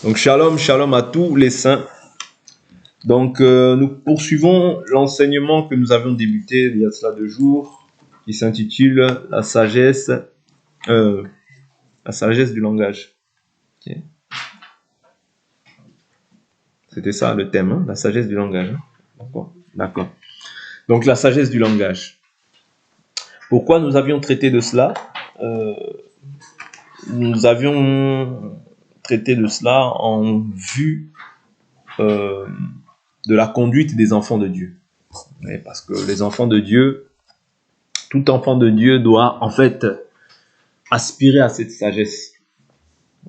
Donc shalom, shalom à tous les saints. Donc nous poursuivons l'enseignement que nous avions débuté il y a cela 2 jours, qui s'intitule la sagesse du langage. Okay. C'était ça le thème, hein, la sagesse du langage. Hein. D'accord. Donc la sagesse du langage. Pourquoi nous avions traité de cela? Nous avions traité de cela en vue de la conduite des enfants de Dieu. Oui, parce que les enfants de Dieu, tout enfant de Dieu doit en fait aspirer à cette sagesse.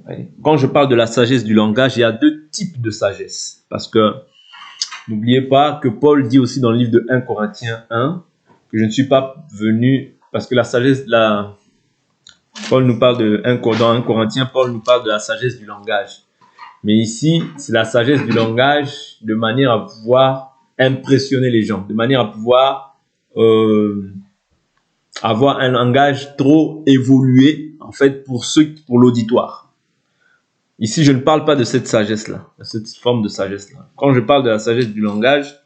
Oui. Quand je parle de la sagesse du langage, il y a 2 types de sagesse. Parce que n'oubliez pas que Paul dit aussi dans le livre de 1 Corinthiens 1 que je ne suis pas venu, parce que la sagesse, Paul nous parle dans 1 Corinthiens, Paul nous parle de la sagesse du langage. Mais ici, c'est la sagesse du langage de manière à pouvoir impressionner les gens, de manière à pouvoir avoir un langage trop évolué, en fait, pour l'auditoire. Ici, je ne parle pas de cette sagesse-là, de cette forme de sagesse-là. Quand je parle de la sagesse du langage,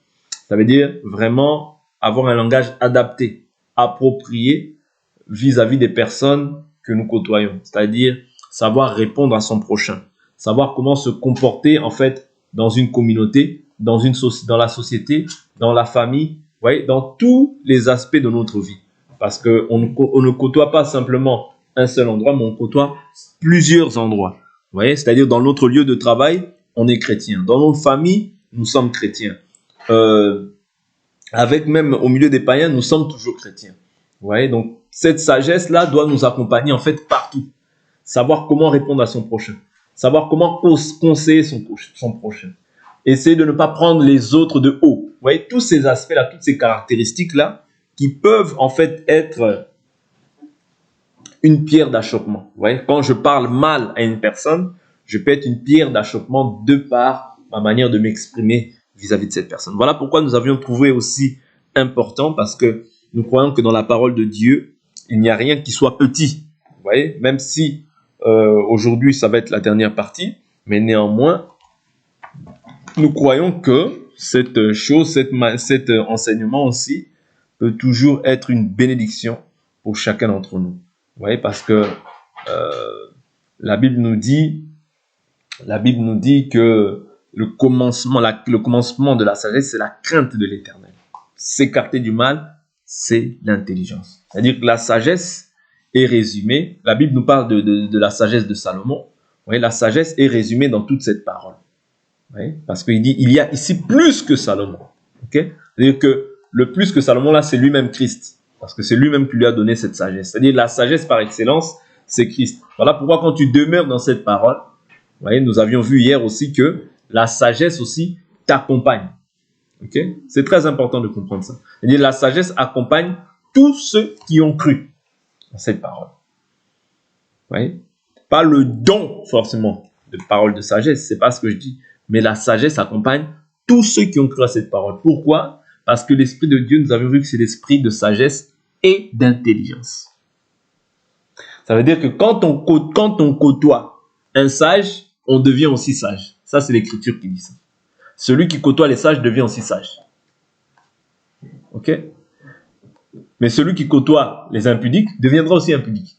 ça veut dire vraiment avoir un langage adapté, approprié vis-à-vis des personnes que nous côtoyons. C'est-à-dire savoir répondre à son prochain, savoir comment se comporter en fait dans une communauté, dans la société, dans la famille, voyez, dans tous les aspects de notre vie. Parce qu'on ne côtoie pas simplement un seul endroit, mais on côtoie plusieurs endroits. Vous voyez, c'est-à-dire dans notre lieu de travail, on est chrétien. Dans notre famille, nous sommes chrétiens. Avec même au milieu des païens, nous sommes toujours chrétiens. Vous voyez, donc cette sagesse-là doit nous accompagner en fait partout. Savoir comment répondre à son prochain. Savoir comment conseiller son prochain. Essayer de ne pas prendre les autres de haut. Vous voyez, tous ces aspects-là, toutes ces caractéristiques-là, qui peuvent en fait être une pierre d'achoppement. Vous voyez, quand je parle mal à une personne, je peux être une pierre d'achoppement de par ma manière de m'exprimer vis-à-vis de cette personne. Voilà pourquoi nous avions trouvé aussi important, parce que nous croyons que dans la parole de Dieu, il n'y a rien qui soit petit. Vous voyez, même si aujourd'hui ça va être la dernière partie, mais néanmoins, nous croyons que cet enseignement aussi peut toujours être une bénédiction pour chacun d'entre nous. Vous voyez, parce que la Bible nous dit que le commencement de la sagesse, c'est la crainte de l'Éternel. S'écarter du mal, c'est l'intelligence. C'est-à-dire que la sagesse est résumée, la Bible nous parle de la sagesse de Salomon. Vous voyez, la sagesse est résumée dans toute cette parole. Vous voyez, parce qu'il dit, il y a ici plus que Salomon. Okay? C'est-à-dire que le plus que Salomon, là, c'est lui-même Christ. Parce que c'est lui-même qui lui a donné cette sagesse. C'est-à-dire la sagesse par excellence, c'est Christ. Voilà pourquoi quand tu demeures dans cette parole, vous voyez, nous avions vu hier aussi que la sagesse aussi t'accompagne. Okay? C'est très important de comprendre ça. C'est-à-dire la sagesse accompagne tous ceux qui ont cru dans cette parole. Vous voyez? Pas le don forcément de parole de sagesse, c'est pas ce que je dis. Mais la sagesse accompagne tous ceux qui ont cru à cette parole. Pourquoi? Parce que l'Esprit de Dieu, nous avons vu que c'est l'esprit de sagesse et d'intelligence. Ça veut dire que quand on côtoie un sage, on devient aussi sage. Ça, c'est l'Écriture qui dit ça. Celui qui côtoie les sages devient aussi sage. Ok? Mais celui qui côtoie les impudiques deviendra aussi impudique.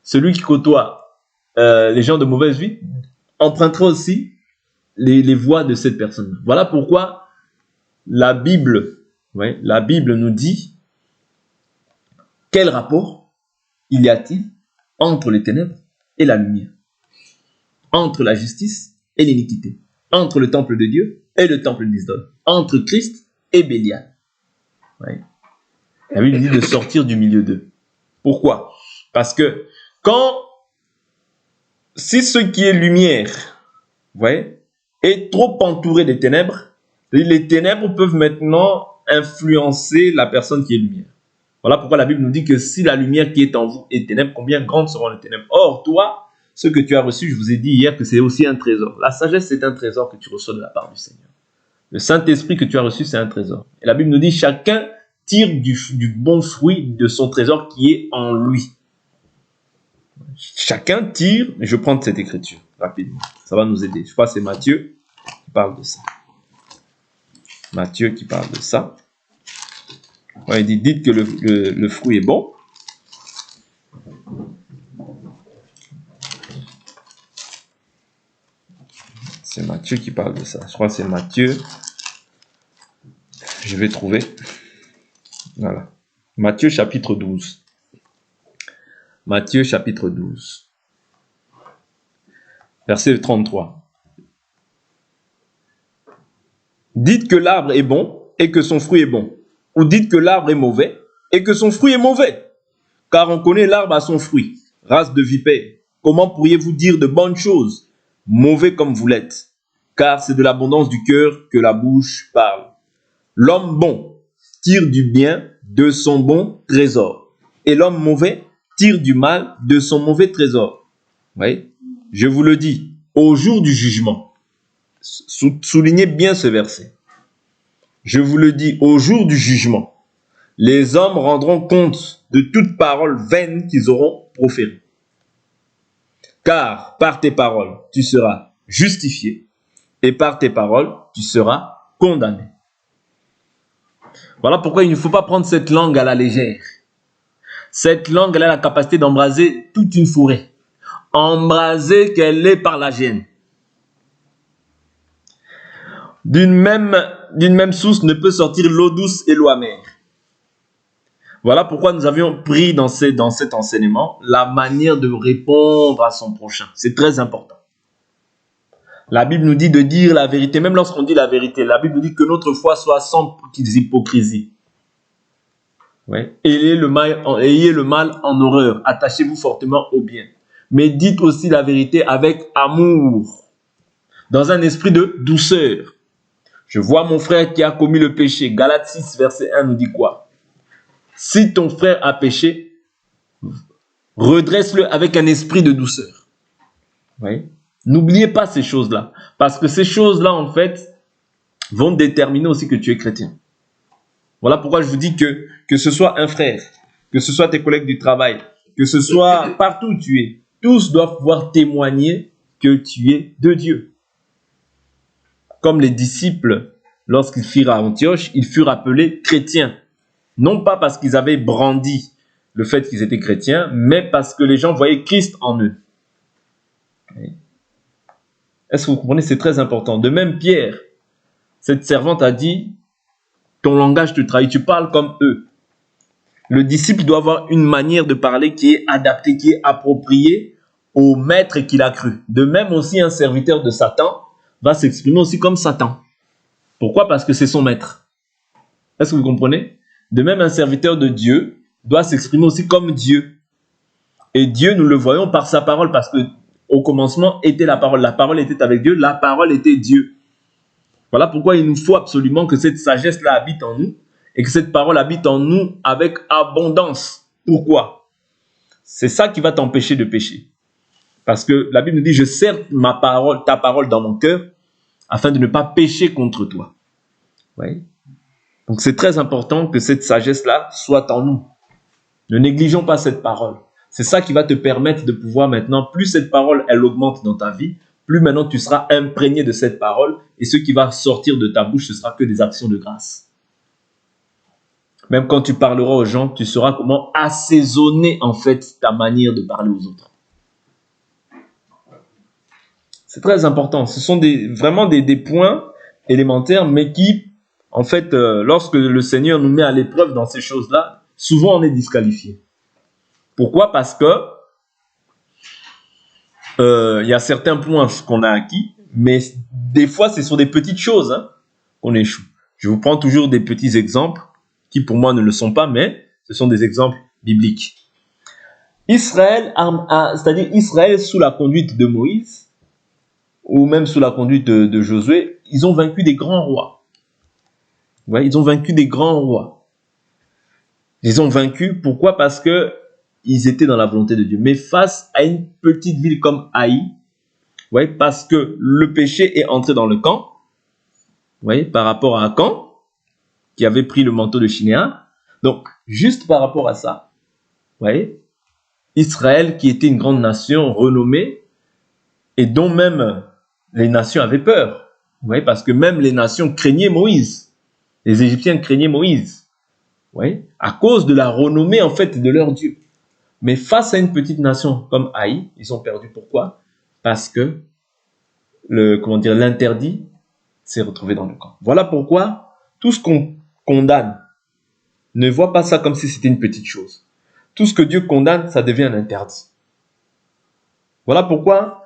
Celui qui côtoie les gens de mauvaise vie empruntera aussi les voies de cette personne. Voilà pourquoi la Bible nous dit quel rapport il y a-t-il entre les ténèbres et la lumière, entre la justice et l'iniquité, entre le temple de Dieu et le temple des idoles, entre Christ et Bélial. Ouais. La Bible dit de sortir du milieu d'eux. Pourquoi? Parce que si ce qui est lumière, vous voyez, est trop entouré des ténèbres, les ténèbres peuvent maintenant influencer la personne qui est lumière. Voilà pourquoi la Bible nous dit que si la lumière qui est en vous est ténèbres, combien grandes seront les ténèbres. Or, toi, ce que tu as reçu, je vous ai dit hier que c'est aussi un trésor. La sagesse, c'est un trésor que tu reçois de la part du Seigneur. Le Saint-Esprit que tu as reçu, c'est un trésor. Et la Bible nous dit, chacun tire du bon fruit de son trésor qui est en lui. Chacun tire, je prends cette écriture. rapidement. Ça va nous aider. Je crois que c'est Matthieu qui parle de ça. Matthieu qui parle de ça. Ouais, il dit, dites que le fruit est bon. C'est Matthieu qui parle de ça. Je crois que c'est Matthieu. Je vais trouver. Voilà. Matthieu chapitre 12. Matthieu chapitre 12. Verset 33. Dites que l'arbre est bon et que son fruit est bon. Ou dites que l'arbre est mauvais et que son fruit est mauvais. Car on connaît l'arbre à son fruit. Race de vipère. Comment pourriez-vous dire de bonnes choses, mauvais comme vous l'êtes? Car c'est de l'abondance du cœur que la bouche parle. L'homme bon tire du bien de son bon trésor. Et l'homme mauvais tire du mal de son mauvais trésor. Oui, je vous le dis, au jour du jugement. Soulignez bien ce verset. Je vous le dis, au jour du jugement, les hommes rendront compte de toute parole vaine qu'ils auront proférée. Car par tes paroles, tu seras justifié, et par tes paroles, tu seras condamné. Voilà pourquoi il ne faut pas prendre cette langue à la légère. Cette langue, elle a la capacité d'embraser toute une forêt. Embraser qu'elle est par la gêne. D'une même source ne peut sortir l'eau douce et l'eau amère. Voilà pourquoi nous avions pris dans cet enseignement la manière de répondre à son prochain. C'est très important. La Bible nous dit de dire la vérité. Même lorsqu'on dit la vérité, la Bible nous dit que notre foi soit sans hypocrisie. Ouais. Ayez le mal en horreur. Attachez-vous fortement au bien. Mais dites aussi la vérité avec amour. Dans un esprit de douceur. Je vois mon frère qui a commis le péché. Galates 6, verset 1 nous dit quoi? Si ton frère a péché, redresse-le avec un esprit de douceur. Oui. N'oubliez pas ces choses-là. Parce que ces choses-là, en fait, vont déterminer aussi que tu es chrétien. Voilà pourquoi je vous dis que ce soit un frère, que ce soit tes collègues du travail, que ce soit partout où tu es, tous doivent pouvoir témoigner que tu es de Dieu. Comme les disciples, lorsqu'ils firent à Antioche, ils furent appelés chrétiens. Non pas parce qu'ils avaient brandi le fait qu'ils étaient chrétiens, mais parce que les gens voyaient Christ en eux. Est-ce que vous comprenez? C'est très important. De même, Pierre, cette servante a dit, ton langage te trahit, tu parles comme eux. Le disciple doit avoir une manière de parler qui est adaptée, qui est appropriée au maître qu'il a cru. De même aussi, un serviteur de Satan va s'exprimer aussi comme Satan. Pourquoi? Parce que c'est son maître. Est-ce que vous comprenez? De même, un serviteur de Dieu doit s'exprimer aussi comme Dieu. Et Dieu, nous le voyons par sa parole, parce que au commencement était la parole était avec Dieu, la parole était Dieu. Voilà pourquoi il nous faut absolument que cette sagesse-là habite en nous, et que cette parole habite en nous avec abondance. Pourquoi? C'est ça qui va t'empêcher de pécher. Parce que la Bible nous dit, je serre ta parole dans mon cœur, afin de ne pas pécher contre toi. Oui. Donc c'est très important que cette sagesse-là soit en nous. Ne négligeons pas cette parole. C'est ça qui va te permettre de pouvoir maintenant, plus cette parole, elle augmente dans ta vie, plus maintenant tu seras imprégné de cette parole, et ce qui va sortir de ta bouche, ce sera que des actions de grâce. Même quand tu parleras aux gens, tu sauras comment assaisonner en fait ta manière de parler aux autres. C'est très important. Ce sont vraiment des points élémentaires, mais qui, en fait, lorsque le Seigneur nous met à l'épreuve dans ces choses-là, souvent on est disqualifié. Pourquoi? Parce que y a certains points qu'on a acquis, mais des fois, c'est sur des petites choses qu'on échoue. Je vous prends toujours des petits exemples qui, pour moi, ne le sont pas, mais ce sont des exemples bibliques. Israël, c'est-à-dire Israël sous la conduite de Moïse, ou même sous la conduite de Josué, ils ont vaincu des grands rois. Ouais, ils ont vaincu des grands rois. Ils ont vaincu, pourquoi? Parce que ils étaient dans la volonté de Dieu. Mais face à une petite ville comme Haï, ouais, parce que le péché est entré dans le camp, ouais, par rapport à Akan, qui avait pris le manteau de Shinéa. Donc, juste par rapport à ça, ouais, Israël, qui était une grande nation renommée, et dont même les nations avaient peur. Vous voyez, parce que même les nations craignaient Moïse. Les Égyptiens craignaient Moïse. Vous voyez, à cause de la renommée en fait de leur Dieu. Mais face à une petite nation comme Haï, ils ont perdu. Pourquoi? Parce que l'interdit s'est retrouvé dans le camp. Voilà pourquoi tout ce qu'on condamne, ne voit pas ça comme si c'était une petite chose. Tout ce que Dieu condamne, ça devient un interdit. Voilà pourquoi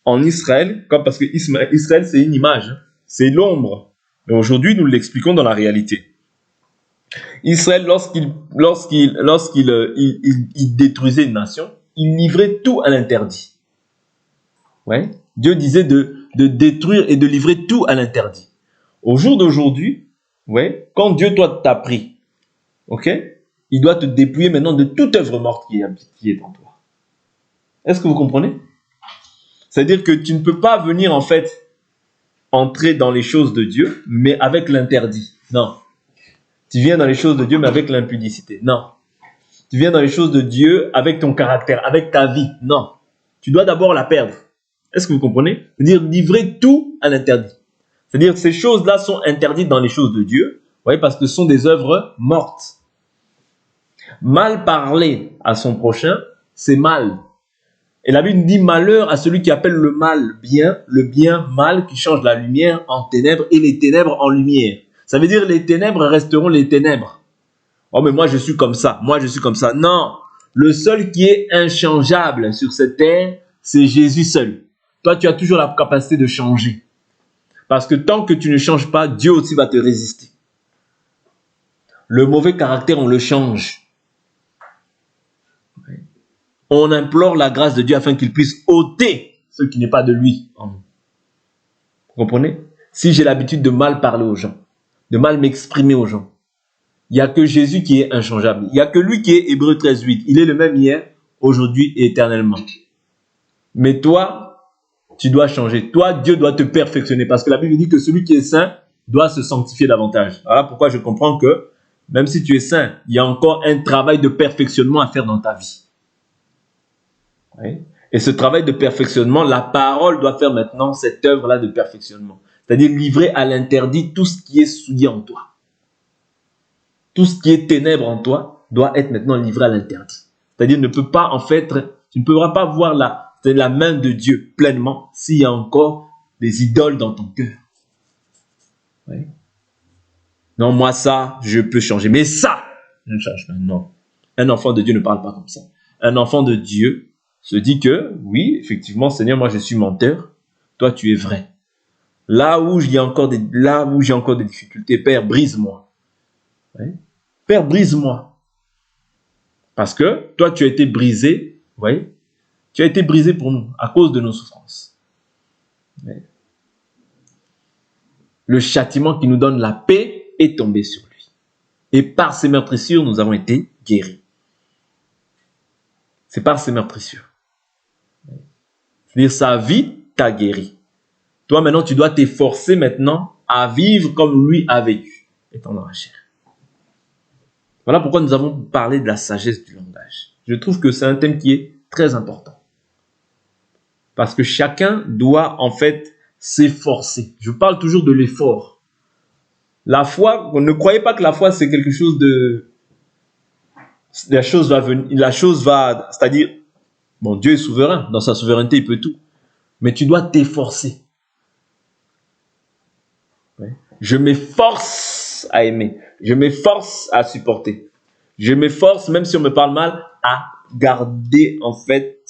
en Israël, parce que Israël c'est une image, c'est l'ombre. Mais aujourd'hui, nous l'expliquons dans la réalité. Israël, lorsqu'il détruisait une nation, il livrait tout à l'interdit. Ouais. Dieu disait de détruire et de livrer tout à l'interdit. Au jour d'aujourd'hui, ouais, quand Dieu toi t'a pris, ok, il doit te dépouiller maintenant de toute œuvre morte qui est en toi. Est-ce que vous comprenez? C'est-à-dire que tu ne peux pas venir en fait entrer dans les choses de Dieu, mais avec l'interdit. Non. Tu viens dans les choses de Dieu, mais avec l'impudicité. Non. Tu viens dans les choses de Dieu avec ton caractère, avec ta vie. Non. Tu dois d'abord la perdre. Est-ce que vous comprenez? C'est-à-dire livrer tout à l'interdit. C'est-à-dire que ces choses-là sont interdites dans les choses de Dieu, vous voyez, parce que ce sont des œuvres mortes. Mal parler à son prochain, c'est mal. Et la Bible dit malheur à celui qui appelle le bien mal, qui change la lumière en ténèbres et les ténèbres en lumière. Ça veut dire les ténèbres resteront les ténèbres. Oh mais moi je suis comme ça, moi je suis comme ça. Non, le seul qui est inchangeable sur cette terre, c'est Jésus seul. Toi tu as toujours la capacité de changer. Parce que tant que tu ne changes pas, Dieu aussi va te résister. Le mauvais caractère, on le change. On implore la grâce de Dieu afin qu'il puisse ôter ce qui n'est pas de lui en nous. Vous comprenez? Si j'ai l'habitude de mal parler aux gens, de mal m'exprimer aux gens, il n'y a que Jésus qui est inchangeable. Il n'y a que lui qui est Hébreux 13:8. Il est le même hier, aujourd'hui et éternellement. Mais toi, tu dois changer. Toi, Dieu doit te perfectionner parce que la Bible dit que celui qui est saint doit se sanctifier davantage. Voilà pourquoi je comprends que même si tu es saint, il y a encore un travail de perfectionnement à faire dans ta vie. Oui. Et ce travail de perfectionnement, la parole doit faire maintenant cette œuvre-là de perfectionnement. C'est-à-dire livrer à l'interdit tout ce qui est souillé en toi. Tout ce qui est ténèbres en toi doit être maintenant livré à l'interdit. C'est-à-dire tu ne pourras pas voir la main de Dieu pleinement s'il y a encore des idoles dans ton cœur. Oui. Non, moi ça, je peux changer. Mais ça, je ne change pas. Non. Un enfant de Dieu ne parle pas comme ça. Un enfant de Dieu se dit que, oui, effectivement, Seigneur, moi je suis menteur, toi tu es vrai. Là où j'ai encore des difficultés, Père, brise-moi. Oui. Père, brise-moi. Parce que toi tu as été brisé, oui, tu as été brisé pour nous, à cause de nos souffrances. Oui. Le châtiment qui nous donne la paix est tombé sur lui. Et par ses meurtrissures, nous avons été guéris. C'est par ses meurtrissures. C'est-à-dire sa vie t'a guéri. Toi maintenant, tu dois t'efforcer maintenant à vivre comme lui a vécu, étant dans la chair. Voilà pourquoi nous avons parlé de la sagesse du langage. Je trouve que c'est un thème qui est très important. Parce que chacun doit en fait s'efforcer. Je parle toujours de l'effort. La foi, ne croyez pas que la foi c'est quelque chose de... La chose va, c'est-à-dire, bon, Dieu est souverain, dans sa souveraineté il peut tout. Mais tu dois t'efforcer. Je m'efforce à aimer. Je m'efforce à supporter. Je m'efforce, même si on me parle mal, à garder en fait.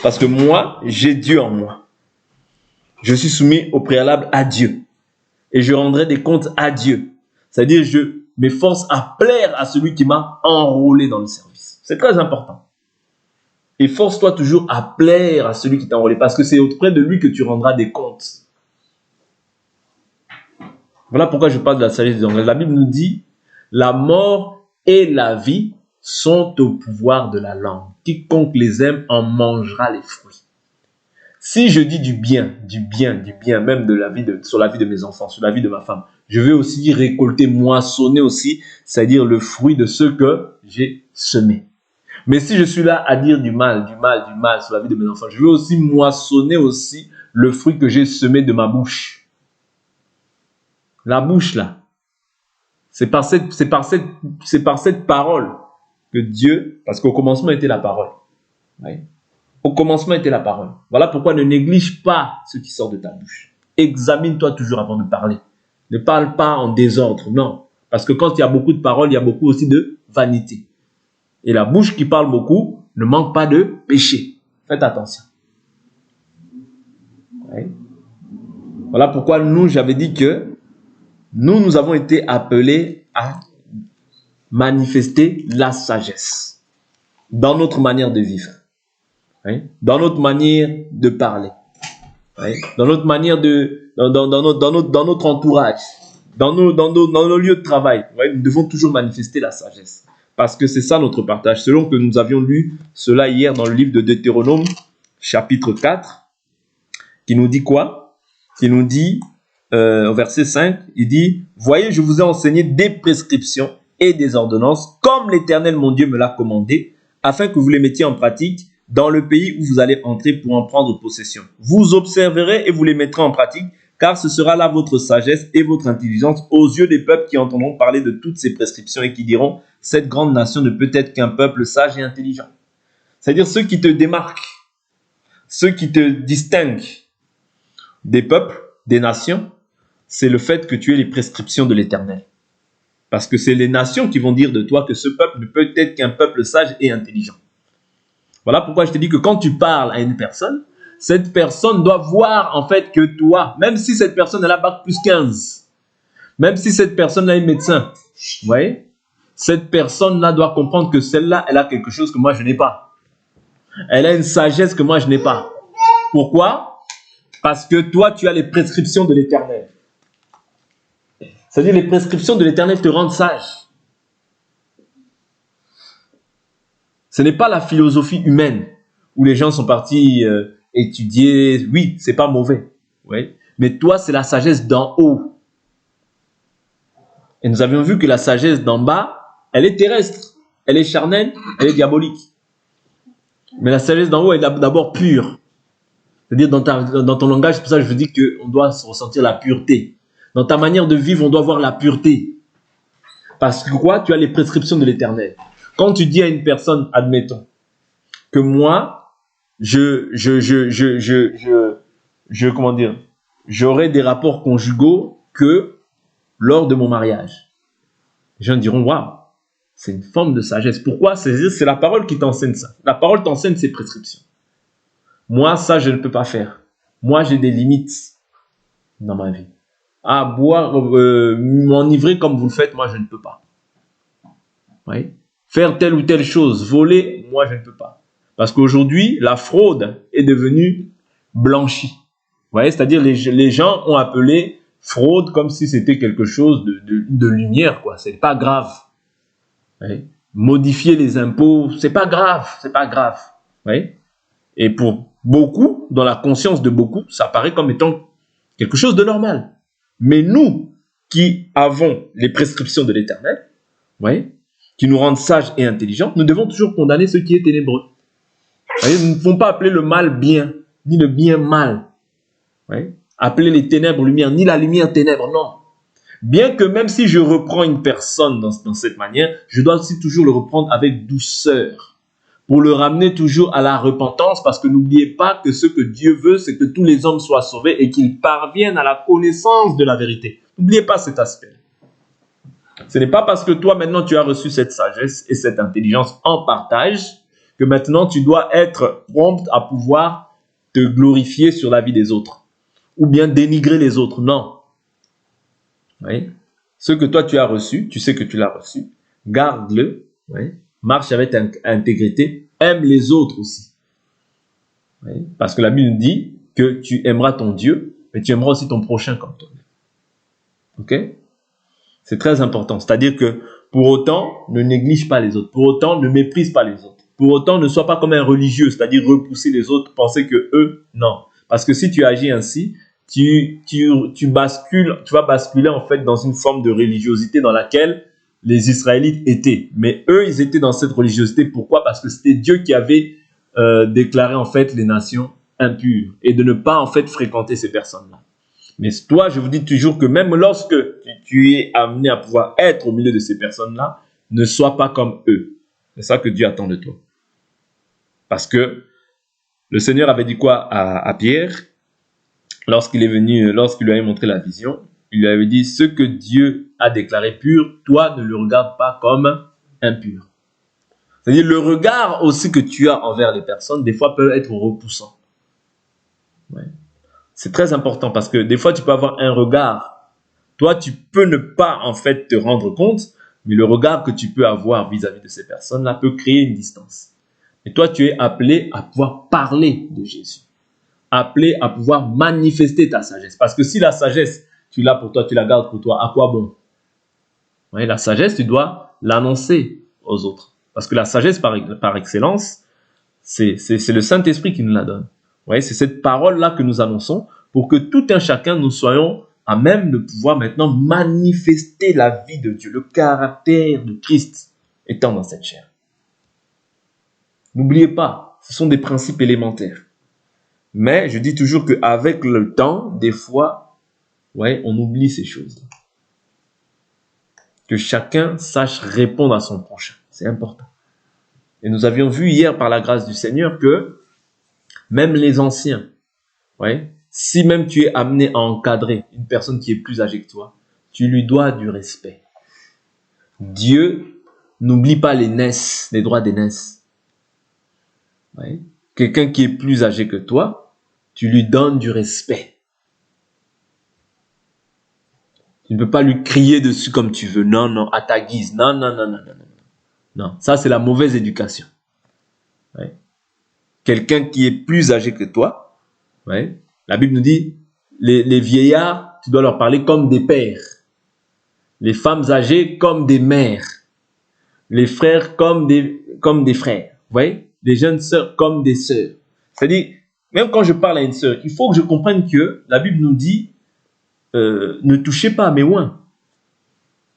Parce que moi, j'ai Dieu en moi. Je suis soumis au préalable à Dieu. Et je rendrai des comptes à Dieu. C'est-à-dire, je m'efforce à plaire à celui qui m'a enrôlé dans le service. C'est très important. Efforce-toi toujours à plaire à celui qui t'a enrôlé. Parce que c'est auprès de lui que tu rendras des comptes. Voilà pourquoi je parle de la sagesse du langage. La Bible nous dit, la mort et la vie sont au pouvoir de la langue. Quiconque les aime en mangera les fruits. Si je dis du bien, même sur la vie de mes enfants, sur la vie de ma femme, je vais aussi récolter, moissonner aussi, c'est-à-dire le fruit de ce que j'ai semé. Mais si je suis là à dire du mal sur la vie de mes enfants, je veux aussi moissonner aussi le fruit que j'ai semé de ma bouche. La bouche là, c'est par cette parole que Dieu, parce qu'au commencement était la parole. Oui. Au commencement était la parole. Voilà pourquoi ne néglige pas ce qui sort de ta bouche. Examine-toi toujours avant de parler. Ne parle pas en désordre, non. Parce que quand il y a beaucoup de paroles, il y a beaucoup aussi de vanité. Et la bouche qui parle beaucoup ne manque pas de péché. Faites attention. Oui. Voilà pourquoi j'avais dit que nous avons été appelés à manifester la sagesse dans notre manière de vivre, oui, dans notre manière de parler, oui, dans notre manière de, dans notre entourage, dans nos lieux de travail. Oui, nous devons toujours manifester la sagesse. Parce que c'est ça notre partage. Selon que nous avions lu cela hier dans le livre de Deutéronome, chapitre 4, qui nous dit quoi? Qui nous dit, au verset 5, il dit « Voyez, je vous ai enseigné des prescriptions et des ordonnances, comme l'Éternel mon Dieu me l'a commandé, afin que vous les mettiez en pratique dans le pays où vous allez entrer pour en prendre possession. Vous observerez et vous les mettrez en pratique, car ce sera là votre sagesse et votre intelligence aux yeux des peuples qui entendront parler de toutes ces prescriptions et qui diront « Cette grande nation ne peut être qu'un peuple sage et intelligent. » C'est-à-dire ceux qui te démarquent, ceux qui te distinguent des peuples, des nations, c'est le fait que tu aies les prescriptions de l'Éternel. Parce que c'est les nations qui vont dire de toi que ce peuple ne peut être qu'un peuple sage et intelligent. Voilà pourquoi je te dis que quand tu parles à une personne, cette personne doit voir en fait que toi, même si cette personne a bac plus 15, même si cette personne est médecin, vous voyez, cette personne-là doit comprendre que celle-là, elle a quelque chose que moi je n'ai pas. Elle a une sagesse que moi je n'ai pas. Pourquoi? Parce que toi, tu as les prescriptions de l'Éternel. C'est-à-dire les prescriptions de l'Éternel te rendent sage. Ce n'est pas la philosophie humaine où les gens sont partis étudier. Oui, c'est pas mauvais. Oui. Mais toi, c'est la sagesse d'en haut. Et nous avions vu que la sagesse d'en bas, elle est terrestre. Elle est charnelle, elle est diabolique. Mais la sagesse d'en haut, elle est d'abord pure. C'est-à-dire dans ton langage, c'est pour ça que je vous dis qu'on doit ressentir la pureté. Dans ta manière de vivre, on doit voir la pureté. Parce que quoi? Tu as les prescriptions de l'Éternel. Quand tu dis à une personne, admettons, que moi, comment dire, j'aurai des rapports conjugaux que lors de mon mariage. Les gens diront, waouh, c'est une forme de sagesse. Pourquoi? C'est la parole qui t'enseigne ça. La parole t'enseigne ces prescriptions. Moi, ça, je ne peux pas faire. Moi, j'ai des limites dans ma vie. À boire, m'enivrer comme vous le faites, moi, je ne peux pas. Oui. Faire telle ou telle chose, voler, moi, je ne peux pas. Parce qu'aujourd'hui, la fraude est devenue blanchie. Vous voyez, c'est-à-dire les gens ont appelé fraude comme si c'était quelque chose de lumière, quoi. C'est pas grave. Oui. Modifier les impôts, c'est pas grave, c'est pas grave. Oui. Et pour beaucoup, dans la conscience de beaucoup, ça paraît comme étant quelque chose de normal. Mais nous, qui avons les prescriptions de l'Éternel, oui, qui nous rendent sages et intelligents, nous devons toujours condamner ce qui est ténébreux. Voyez, nous ne pouvons pas appeler le mal bien, ni le bien mal. Oui. Appeler les ténèbres lumière, ni la lumière ténèbres, non. Bien que même si je reprends une personne dans cette manière, je dois aussi toujours le reprendre avec douceur, pour le ramener toujours à la repentance, parce que n'oubliez pas que ce que Dieu veut, c'est que tous les hommes soient sauvés et qu'ils parviennent à la connaissance de la vérité. N'oubliez pas cet aspect. Ce n'est pas parce que toi, maintenant, tu as reçu cette sagesse et cette intelligence en partage que maintenant, tu dois être prompt à pouvoir te glorifier sur la vie des autres ou bien dénigrer les autres. Non. Oui. Ce que toi, tu as reçu, tu sais que tu l'as reçu, garde-le, oui. Marche avec intégrité, aime les autres aussi. Oui. Parce que la Bible nous dit que tu aimeras ton Dieu, mais tu aimeras aussi ton prochain comme toi-même. Ok? C'est très important. C'est-à-dire que pour autant, ne néglige pas les autres. Pour autant, ne méprise pas les autres. Pour autant, ne sois pas comme un religieux, c'est-à-dire repousser les autres, penser que eux, non. Parce que si tu agis ainsi, tu vas basculer en fait dans une forme de religiosité dans laquelle les Israélites étaient. Mais eux, ils étaient dans cette religiosité. Pourquoi? Parce que c'était Dieu qui avait déclaré en fait les nations impures et de ne pas en fait fréquenter ces personnes-là. Mais toi, je vous dis toujours que même lorsque tu es amené à pouvoir être au milieu de ces personnes-là, ne sois pas comme eux. C'est ça que Dieu attend de toi. Parce que le Seigneur avait dit quoi à Pierre lorsqu'il est venu, lorsqu'il lui avait montré la vision? Il lui avait dit, ce que Dieu a déclaré pur, toi ne le regarde pas comme impur. C'est-à-dire le regard aussi que tu as envers les personnes, des fois peut être repoussant. Ouais. C'est très important parce que des fois tu peux avoir un regard. Toi tu peux ne pas en fait te rendre compte, mais le regard que tu peux avoir vis-à-vis de ces personnes-là peut créer une distance. Et toi tu es appelé à pouvoir parler de Jésus. Appelé à pouvoir manifester ta sagesse. Parce que si la sagesse, tu l'as pour toi, tu la gardes pour toi, à quoi bon? Ouais, la sagesse, tu dois l'annoncer aux autres. Parce que la sagesse, par excellence, c'est le Saint-Esprit qui nous la donne. Ouais, c'est cette parole-là que nous annonçons pour que tout un chacun, nous soyons à même de pouvoir maintenant manifester la vie de Dieu, le caractère de Christ étant dans cette chair. N'oubliez pas, ce sont des principes élémentaires. Mais je dis toujours qu'avec le temps, des fois, ouais, on oublie ces choses. Que chacun sache répondre à son prochain. C'est important. Et nous avions vu hier, par la grâce du Seigneur, que même les anciens, ouais, si même tu es amené à encadrer une personne qui est plus âgée que toi, tu lui dois du respect. Dieu n'oublie pas les naisses, les droits des naisses. Ouais. Quelqu'un qui est plus âgé que toi, tu lui donnes du respect. Tu ne peux pas lui crier dessus comme tu veux. Non, non, à ta guise. Non, non, non, non, non, non. Non, ça c'est la mauvaise éducation. Ouais. Quelqu'un qui est plus âgé que toi, ouais. La Bible nous dit, les vieillards, tu dois leur parler comme des pères. Les femmes âgées comme des mères. Les frères comme des frères. Vous voyez? Les jeunes sœurs comme des sœurs. C'est-à-dire, même quand je parle à une sœur, il faut que je comprenne que la Bible nous dit, ne touchez pas à mes oins.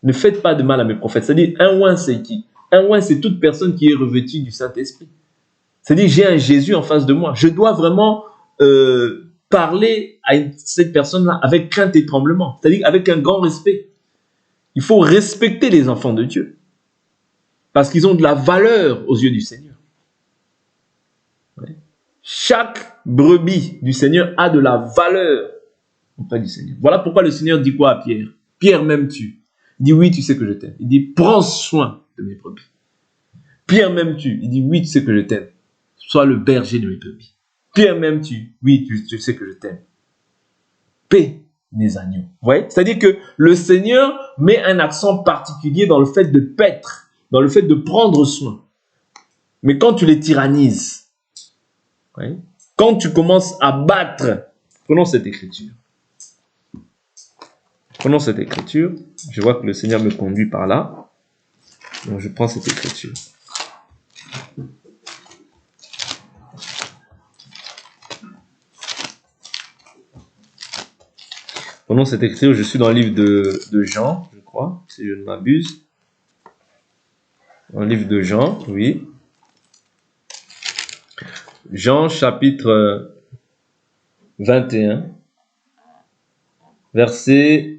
Ne faites pas de mal à mes prophètes. C'est-à-dire, un oin, c'est qui? Un oin, c'est toute personne qui est revêtue du Saint-Esprit. C'est-à-dire, j'ai un Jésus en face de moi. Je dois vraiment parler à cette personne-là avec crainte et tremblement. C'est-à-dire, avec un grand respect. Il faut respecter les enfants de Dieu. Parce qu'ils ont de la valeur aux yeux du Seigneur. Ouais. Chaque brebis du Seigneur a de la valeur auprès du Seigneur. Voilà pourquoi le Seigneur dit quoi à Pierre? Pierre, m'aimes-tu? Il dit, oui, tu sais que je t'aime. Il dit, prends soin de mes brebis. Pierre, m'aimes-tu? Il dit, oui, tu sais que je t'aime. Sois le berger de mes brebis. Pierre, m'aimes-tu? Oui, tu sais que je t'aime. Paix mes agneaux. Vous voyez? C'est-à-dire que le Seigneur met un accent particulier dans le fait de paître, dans le fait de prendre soin. Mais quand tu les tyrannises, vous voyez? Quand tu commences à battre, prenons cette écriture. Prenons cette écriture. Je vois que le Seigneur me conduit par là. Donc je prends cette écriture. Prenons cette écriture. Je suis dans le livre de Jean, je crois, si je ne m'abuse. Dans le livre de Jean, oui. Jean chapitre 21, verset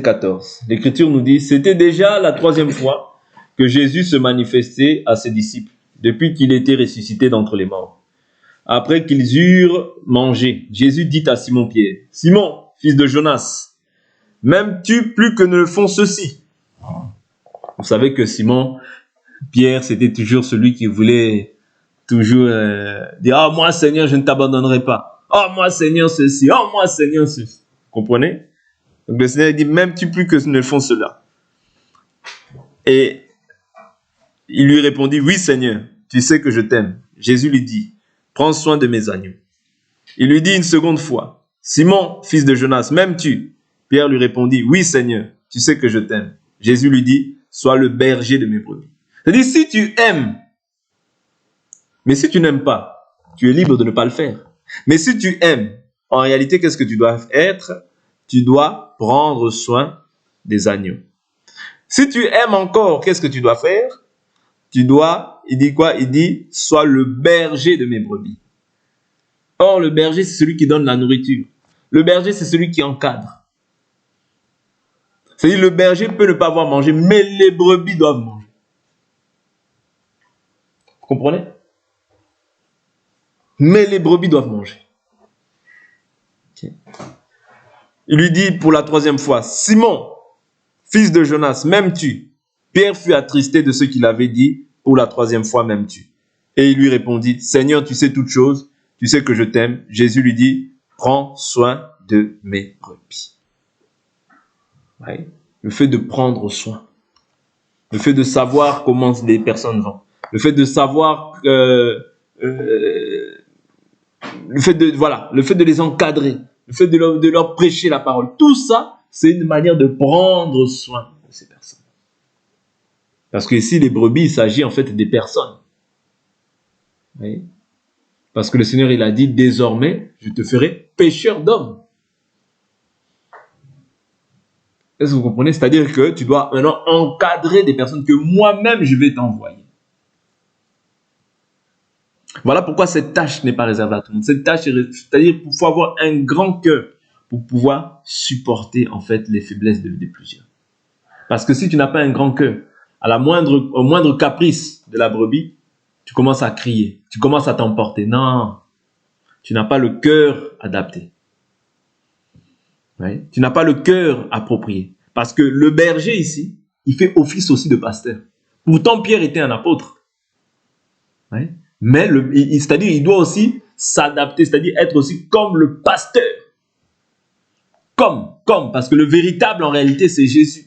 14. L'Écriture nous dit, c'était déjà la 3e fois que Jésus se manifestait à ses disciples, depuis qu'il était ressuscité d'entre les morts. Après qu'ils eurent mangé, Jésus dit à Simon-Pierre, « Simon, fils de Jonas, m'aimes-tu plus que ne le font ceux-ci » Vous savez que Pierre, c'était toujours celui qui voulait toujours dire, « Oh, moi, Seigneur, je ne t'abandonnerai pas. Oh, moi, Seigneur, ceci. Oh, moi, Seigneur, ceci. » Vous comprenez? Donc le Seigneur dit, m'aimes-tu plus que ne font cela? Et il lui répondit, oui Seigneur, tu sais que je t'aime. Jésus lui dit, prends soin de mes agneaux. Il lui dit une seconde fois, Simon, fils de Jonas, m'aimes-tu? Pierre lui répondit, oui Seigneur, tu sais que je t'aime. Jésus lui dit, sois le berger de mes brebis. C'est-à-dire, si tu aimes, mais si tu n'aimes pas, tu es libre de ne pas le faire. Mais si tu aimes, en réalité, qu'est-ce que tu dois être? Tu dois prendre soin des agneaux. Si tu aimes encore, qu'est-ce que tu dois faire? Tu dois, il dit quoi? Il dit, sois le berger de mes brebis. Or, le berger, c'est celui qui donne la nourriture. Le berger, c'est celui qui encadre. C'est-à-dire, le berger peut ne pas avoir mangé, mais les brebis doivent manger. Vous comprenez? Mais les brebis doivent manger. Okay. Il lui dit pour la troisième fois, Simon, fils de Jonas, m'aimes-tu? Pierre fut attristé de ce qu'il avait dit, pour la troisième fois m'aimes-tu? Et il lui répondit, Seigneur, tu sais toutes choses, tu sais que je t'aime. Jésus lui dit, prends soin de mes brebis. Ouais. Le fait de prendre soin, le fait de savoir comment les personnes vont, le fait de savoir, le fait de les encadrer, le fait de leur prêcher la parole, tout ça, c'est une manière de prendre soin de ces personnes. Parce que ici, les brebis, il s'agit en fait des personnes. Oui. Parce que le Seigneur, il a dit, désormais, je te ferai pêcheur d'hommes. Est-ce que vous comprenez? C'est-à-dire que tu dois maintenant encadrer des personnes que moi-même, je vais t'envoyer. Voilà pourquoi cette tâche n'est pas réservée à tout le monde. Cette tâche, c'est-à-dire qu'il faut avoir un grand cœur pour pouvoir supporter en fait les faiblesses de plusieurs. Parce que si tu n'as pas un grand cœur, au moindre caprice de la brebis, tu commences à crier, tu commences à t'emporter. Non, tu n'as pas le cœur adapté. Ouais. Tu n'as pas le cœur approprié. Parce que le berger ici, il fait office aussi de pasteur. Pourtant, Pierre était un apôtre. Ouais. Mais c'est-à-dire il doit aussi s'adapter, c'est-à-dire être aussi comme le pasteur. Parce que le véritable en réalité c'est Jésus.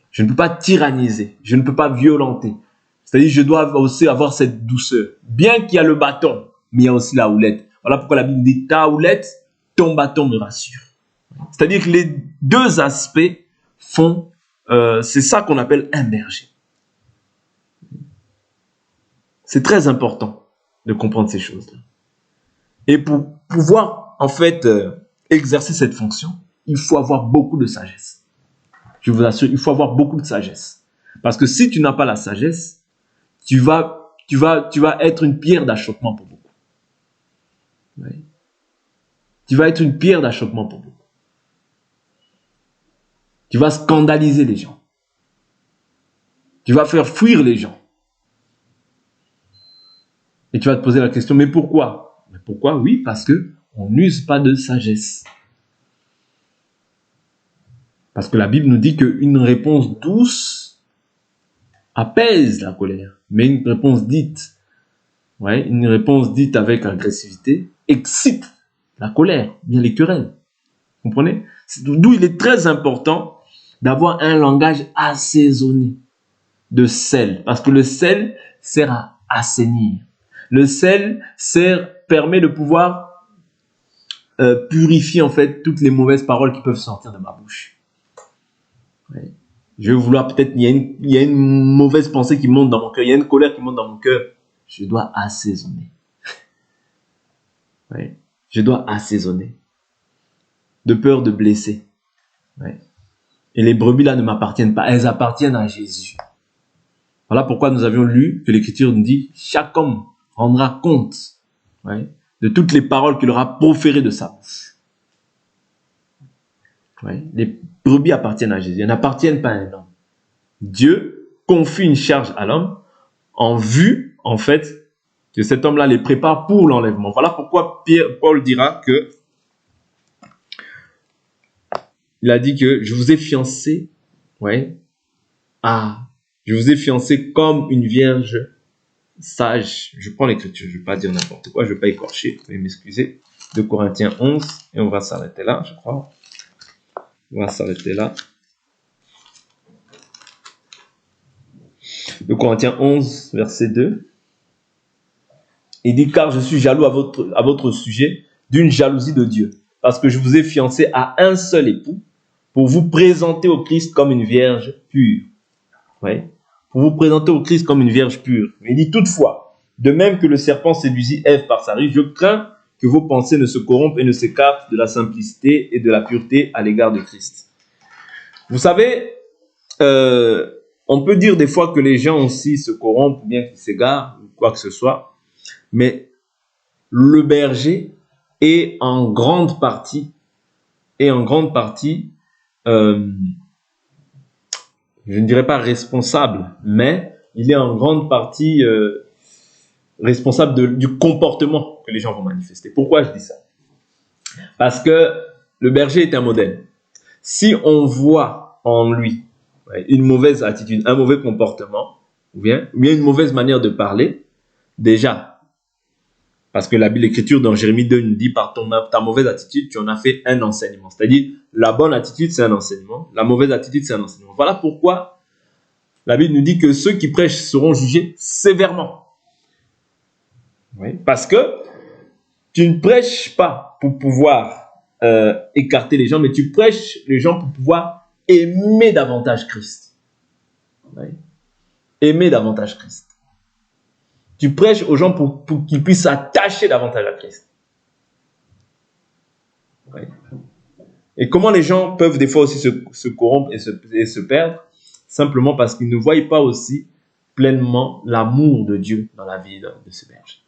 Je ne peux pas tyranniser, je ne peux pas violenter. C'est-à-dire je dois aussi avoir cette douceur. Bien qu'il y a le bâton, mais il y a aussi la houlette. Voilà pourquoi la Bible dit ta houlette, ton bâton me rassure. C'est-à-dire que les deux aspects font, c'est ça qu'on appelle un berger. C'est très important de comprendre ces choses-là. Et pour pouvoir, en fait, exercer cette fonction, il faut avoir beaucoup de sagesse. Je vous assure, il faut avoir beaucoup de sagesse. Parce que si tu n'as pas la sagesse, tu vas être une pierre d'achoppement pour beaucoup. Oui. Tu vas être une pierre d'achoppement pour beaucoup. Tu vas scandaliser les gens. Tu vas faire fuir les gens. Et tu vas te poser la question, mais pourquoi? Mais pourquoi? Oui, parce que on n'use pas de sagesse. Parce que la Bible nous dit qu'une réponse douce apaise la colère. Mais une réponse dite avec agressivité excite la colère, bien les querelles. Vous comprenez? D'où il est très important d'avoir un langage assaisonné de sel. Parce que le sel sert à assainir. Le sel permet de pouvoir purifier en fait toutes les mauvaises paroles qui peuvent sortir de ma bouche. Ouais. Je vais vouloir peut-être, il y a une mauvaise pensée qui monte dans mon cœur, il y a une colère qui monte dans mon cœur. Je dois assaisonner. Ouais. Je dois assaisonner. De peur de blesser. Ouais. Et les brebis là ne m'appartiennent pas, elles appartiennent à Jésus. Voilà pourquoi nous avions lu que l'Écriture nous dit, chaque homme rendra compte de toutes les paroles qu'il aura proférées de sa bouche. Les brebis appartiennent à Jésus, elles n'appartiennent pas à un homme. Dieu confie une charge à l'homme en vue, en fait, que cet homme-là les prépare pour l'enlèvement. Voilà pourquoi Paul dira que il a dit que je vous ai fiancé, je vous ai fiancé comme une vierge sage. Je prends l'Écriture, je ne vais pas dire n'importe quoi, je ne vais pas écorcher, veuillez m'excuser. De Corinthiens 11, et on va s'arrêter là, je crois. On va s'arrêter là. De Corinthiens 11, verset 2. Il dit, car je suis jaloux à votre sujet d'une jalousie de Dieu, parce que je vous ai fiancé à un seul époux, pour vous présenter au Christ comme une vierge pure. Pour vous présenter au Christ comme une vierge pure. Il dit toutefois, de même que le serpent séduisit Ève par sa ruse, je crains que vos pensées ne se corrompent et ne s'écartent de la simplicité et de la pureté à l'égard de Christ. Vous savez, on peut dire des fois que les gens aussi se corrompent ou bien qu'ils s'égarent ou quoi que ce soit, mais le berger est en grande partie, je ne dirais pas responsable, mais il est en grande partie responsable du comportement que les gens vont manifester. Pourquoi je dis ça? Parce que le berger est un modèle. Si on voit en lui une mauvaise attitude, un mauvais comportement, ou bien une mauvaise manière de parler, déjà, parce que l'Écriture dans Jérémie 2 nous dit par ta mauvaise attitude, tu en as fait un enseignement. C'est-à-dire, la bonne attitude, c'est un enseignement. La mauvaise attitude, c'est un enseignement. Voilà pourquoi la Bible nous dit que ceux qui prêchent seront jugés sévèrement. Oui, parce que tu ne prêches pas pour pouvoir écarter les gens, mais tu prêches les gens pour pouvoir aimer davantage Christ. Oui. Aimer davantage Christ. Tu prêches aux gens pour qu'ils puissent s'attacher davantage à Christ. Oui. Et comment les gens peuvent des fois aussi se corrompre et se perdre? Simplement parce qu'ils ne voient pas aussi pleinement l'amour de Dieu dans la vie de ce berger.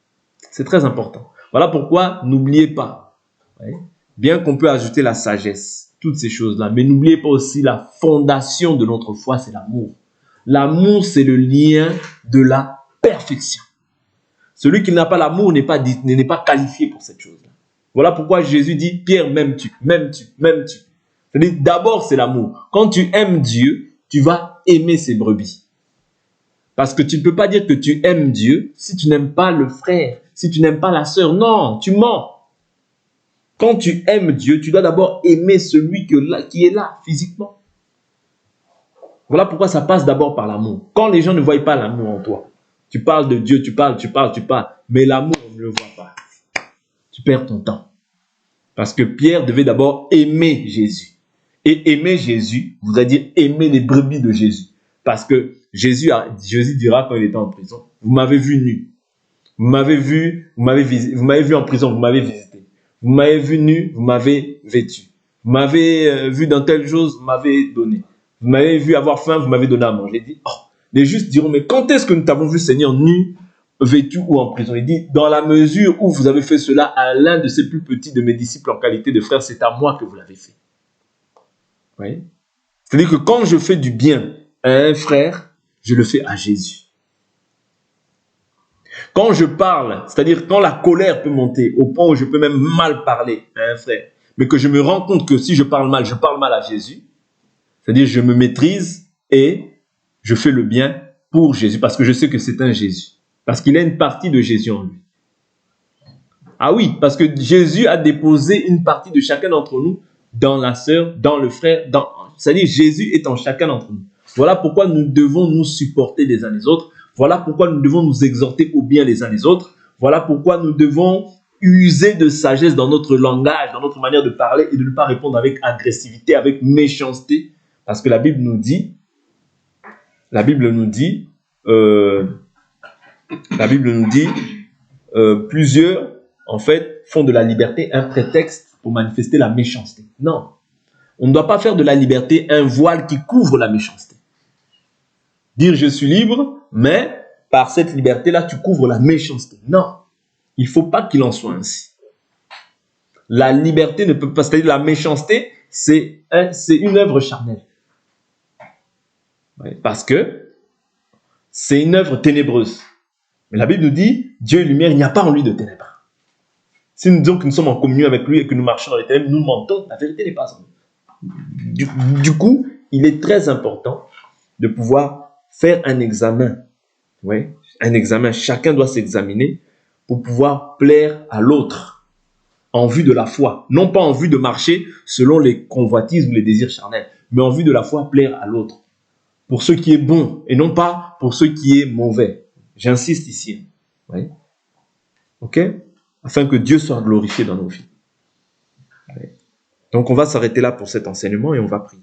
C'est très important. Voilà pourquoi n'oubliez pas, oui, bien qu'on peut ajouter la sagesse, toutes ces choses-là, mais n'oubliez pas aussi la fondation de notre foi, c'est l'amour. L'amour, c'est le lien de la perfection. Celui qui n'a pas l'amour n'est pas qualifié pour cette chose-là. Voilà pourquoi Jésus dit, Pierre, m'aimes-tu, m'aimes-tu, m'aimes-tu. C'est-à-dire, d'abord, c'est l'amour. Quand tu aimes Dieu, tu vas aimer ses brebis. Parce que tu ne peux pas dire que tu aimes Dieu si tu n'aimes pas le frère, si tu n'aimes pas la sœur. Non, tu mens. Quand tu aimes Dieu, tu dois d'abord aimer celui qui est là, physiquement. Voilà pourquoi ça passe d'abord par l'amour. Quand les gens ne voient pas l'amour en toi, tu parles de Dieu, tu parles, mais l'amour, on ne le voit pas. Tu perds ton temps. Parce que Pierre devait d'abord aimer Jésus. Et aimer Jésus voudrait dire aimer les brebis de Jésus. Parce que Jésus dira quand il était en prison, vous m'avez vu nu, vous m'avez vu en prison, vous m'avez visité. Vous m'avez vu nu, vous m'avez vêtu. Vous m'avez vu dans telle chose, vous m'avez donné. Vous m'avez vu avoir faim, vous m'avez donné à manger. Il dit, oh, les justes diront, mais quand est-ce que nous t'avons vu, Seigneur, nu, vêtu ou en prison? Il dit, dans la mesure où vous avez fait cela à l'un de ces plus petits de mes disciples en qualité de frère, c'est à moi que vous l'avez fait. Oui. C'est-à-dire que quand je fais du bien à un frère, je le fais à Jésus. Quand je parle, c'est-à-dire quand la colère peut monter au point où je peux même mal parler à un frère, mais que je me rends compte que si je parle mal à Jésus, c'est-à-dire je me maîtrise et je fais le bien pour Jésus, parce que je sais que c'est un Jésus, parce qu'il a une partie de Jésus en lui. Ah oui, parce que Jésus a déposé une partie de chacun d'entre nous dans la sœur, dans le frère, c'est-à-dire Jésus est en chacun d'entre nous. Voilà pourquoi nous devons nous supporter les uns les autres. Voilà pourquoi nous devons nous exhorter au bien les uns les autres. Voilà pourquoi nous devons user de sagesse dans notre langage, dans notre manière de parler et de ne pas répondre avec agressivité, avec méchanceté. Parce que la Bible nous dit, plusieurs, en fait, font de la liberté un prétexte pour manifester la méchanceté. Non, on ne doit pas faire de la liberté un voile qui couvre la méchanceté. Dire je suis libre, mais par cette liberté-là, tu couvres la méchanceté. Non, il ne faut pas qu'il en soit ainsi. La liberté ne peut pas, c'est-à-dire la méchanceté, c'est une œuvre charnelle. Oui, parce que c'est une œuvre ténébreuse. Mais la Bible nous dit, Dieu est lumière, il n'y a pas en lui de ténèbres. Si nous disons que nous sommes en communion avec lui et que nous marchons dans les ténèbres, nous mentons, la vérité n'est pas en nous. Du coup, il est très important de pouvoir faire un examen. Oui, un examen. Chacun doit s'examiner pour pouvoir plaire à l'autre en vue de la foi. Non pas en vue de marcher selon les convoitises ou les désirs charnels, mais en vue de la foi, plaire à l'autre. Pour ce qui est bon et non pas pour ce qui est mauvais. J'insiste ici. Oui. OK? Afin que Dieu soit glorifié dans nos vies. Oui. Donc on va s'arrêter là pour cet enseignement et on va prier.